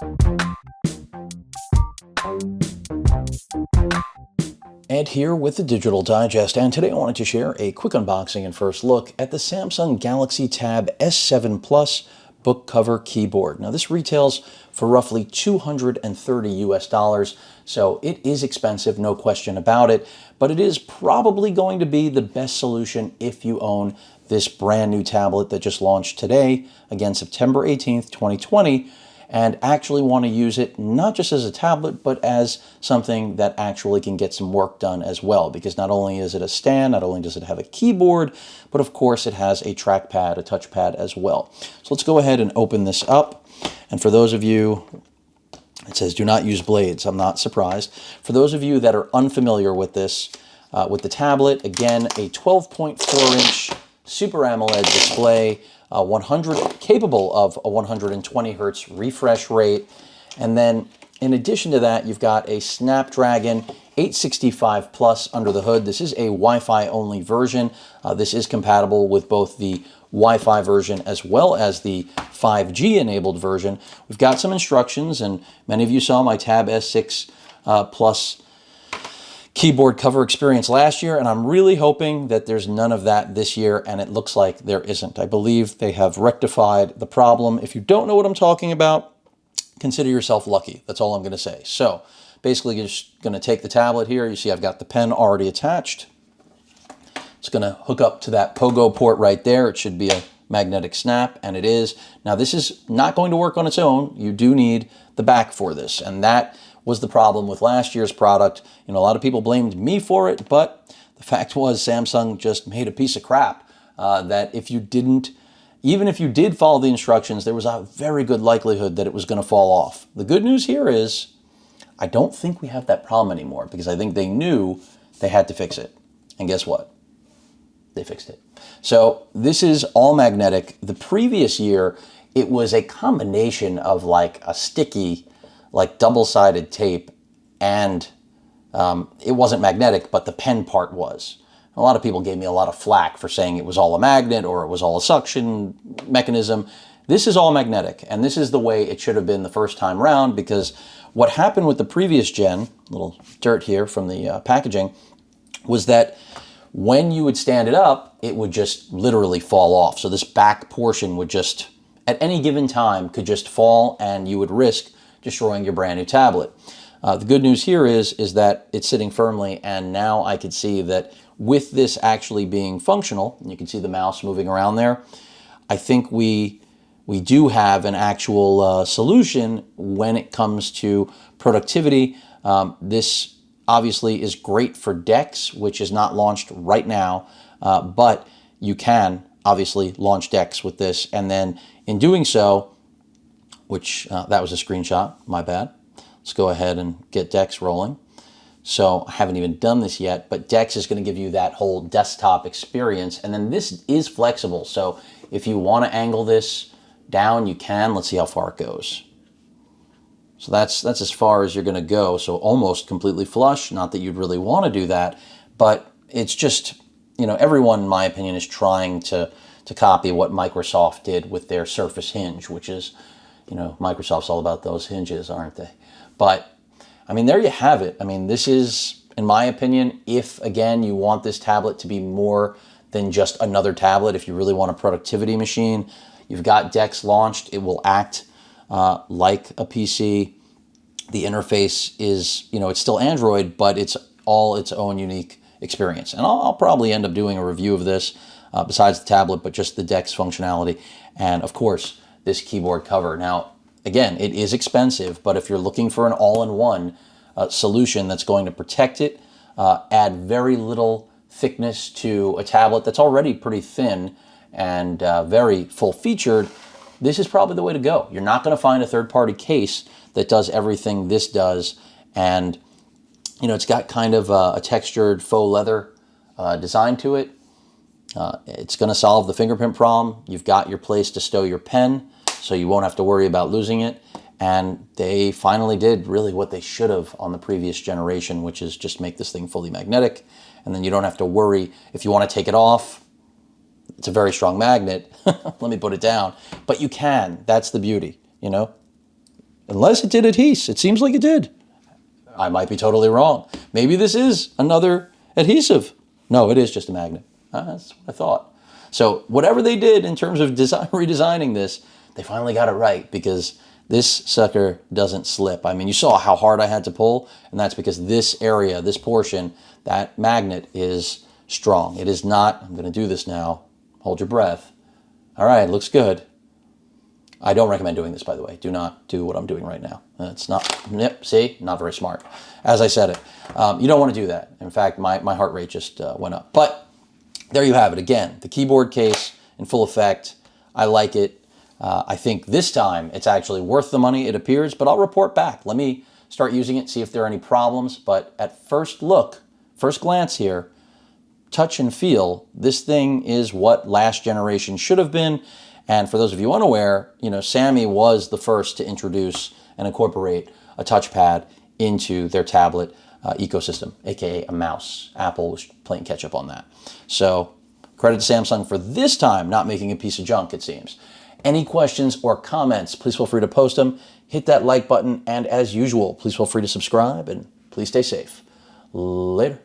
And here with the Digital Digest, and today I wanted to share a quick unboxing and first look at the Samsung Galaxy Tab S7 Plus book cover keyboard. Now this retails for roughly $230 US, so it is expensive, no question about it, but it is probably going to be the best solution if you own this brand new tablet that just launched today, again September 18th, 2020, and actually want to use it not just as a tablet, but as something that actually can get some work done as well. Because not only is it a stand, not only does it have a keyboard, but of course it has a trackpad, a touchpad as well. So let's go ahead and open this up. And for those of you, it says do not use blades. I'm not surprised. For those of you that are unfamiliar with this, with the tablet, again, a 12.4-inch Super AMOLED display, capable of a 120 Hertz refresh rate. And then in addition to that, you've got a Snapdragon 865 Plus under the hood. This is a Wi-Fi only version. This is compatible with both the Wi-Fi version as well as the 5G enabled version. We've got some instructions, and many of you saw my Tab S6 Plus keyboard cover experience last year, and I'm really hoping that there's none of that this year, and it looks like there isn't. I believe they have rectified the problem. If you don't know what I'm talking about, consider yourself lucky. That's all I'm going to say. So basically, you're just going to take the tablet here. You see I've got the pen already attached. It's going to hook up to that pogo port right there. It should be a magnetic snap, and it is. Now this is not going to work on its own. You do need the back for this, and that was the problem with last year's product. You know, a lot of people blamed me for it, but the fact was Samsung just made a piece of crap that if you didn't, even if you did follow the instructions, there was a very good likelihood that it was going to fall off. The good news here is I don't think we have that problem anymore, because I think they knew they had to fix it. And guess what? They fixed it. So this is all magnetic. The previous year, it was a combination of like a sticky, like double-sided tape, and it wasn't magnetic, but the pen part was. A lot of people gave me a lot of flack for saying it was all a magnet or it was all a suction mechanism. This is all magnetic, and this is the way it should have been the first time round, because what happened with the previous gen, little dirt here from the packaging, was that when you would stand it up, it would just literally fall off. So this back portion would just, at any given time, could just fall, and you would risk destroying your brand new tablet. The good news here is that it's sitting firmly, and now I can see that with this actually being functional, and you can see the mouse moving around there, I think we do have an actual solution when it comes to productivity. This obviously is great for DeX, which is not launched right now, but you can obviously launch DeX with this, and then in doing so, which that was a screenshot, my bad. Let's go ahead and get DeX rolling. So I haven't even done this yet, but DeX is going to give you that whole desktop experience, and then this is flexible. So if you want to angle this down, you can. Let's see how far it goes. So that's as far as you're going to go. So almost completely flush. Not that you'd really want to do that, but it's just, you know, everyone, in my opinion, is trying to copy what Microsoft did with their Surface Hinge, which is, you know, Microsoft's all about those hinges, aren't they? But, I mean, there you have it. I mean, this is, in my opinion, if, again, you want this tablet to be more than just another tablet, if you really want a productivity machine, you've got DeX launched. It will act like a PC. The interface is, you know, it's still Android, but it's all its own unique experience. And I'll probably end up doing a review of this besides the tablet, but just the DeX functionality. And, of course, this keyboard cover. Now, again, it is expensive, but if you're looking for an all-in-one solution that's going to protect it, add very little thickness to a tablet that's already pretty thin and very full-featured, this is probably the way to go. You're not going to find a third-party case that does everything this does, and you know, it's got kind of a textured faux leather design to it. It's going to solve the fingerprint problem. You've got your place to stow your pen, so you won't have to worry about losing it. And they finally did really what they should have on the previous generation, which is just make this thing fully magnetic. And then you don't have to worry if you want to take it off. It's a very strong magnet. Let me put it down. But you can. That's the beauty, you know? unless it did adhese. It seems like it did. I might be totally wrong. Maybe this is another adhesive. No, it is just a magnet. That's what I thought. So whatever they did in terms of redesigning this, they finally got it right, because this sucker doesn't slip. I mean, you saw how hard I had to pull, and that's because this area, this portion, that magnet is strong. It is not, I'm going to do this now. Hold your breath. All right, looks good. I don't recommend doing this, by the way. Do not do what I'm doing right now. It's not, yep, see, not very smart. As I said it, you don't want to do that. In fact, my heart rate just went up. But there you have it. Again, the keyboard case in full effect. I like it. I think this time it's actually worth the money, it appears, but I'll report back. Let me start using it, see if there are any problems. But at first look, first glance here, touch and feel, this thing is what last generation should have been. And for those of you unaware, you know, Sammy was the first to introduce and incorporate a touchpad into their tablet ecosystem, aka a mouse. Apple was playing catch up on that. So credit to Samsung for this time not making a piece of junk, it seems. Any questions or comments, please feel free to post them. Hit that like button, and as usual, please feel free to subscribe, and please stay safe. Later.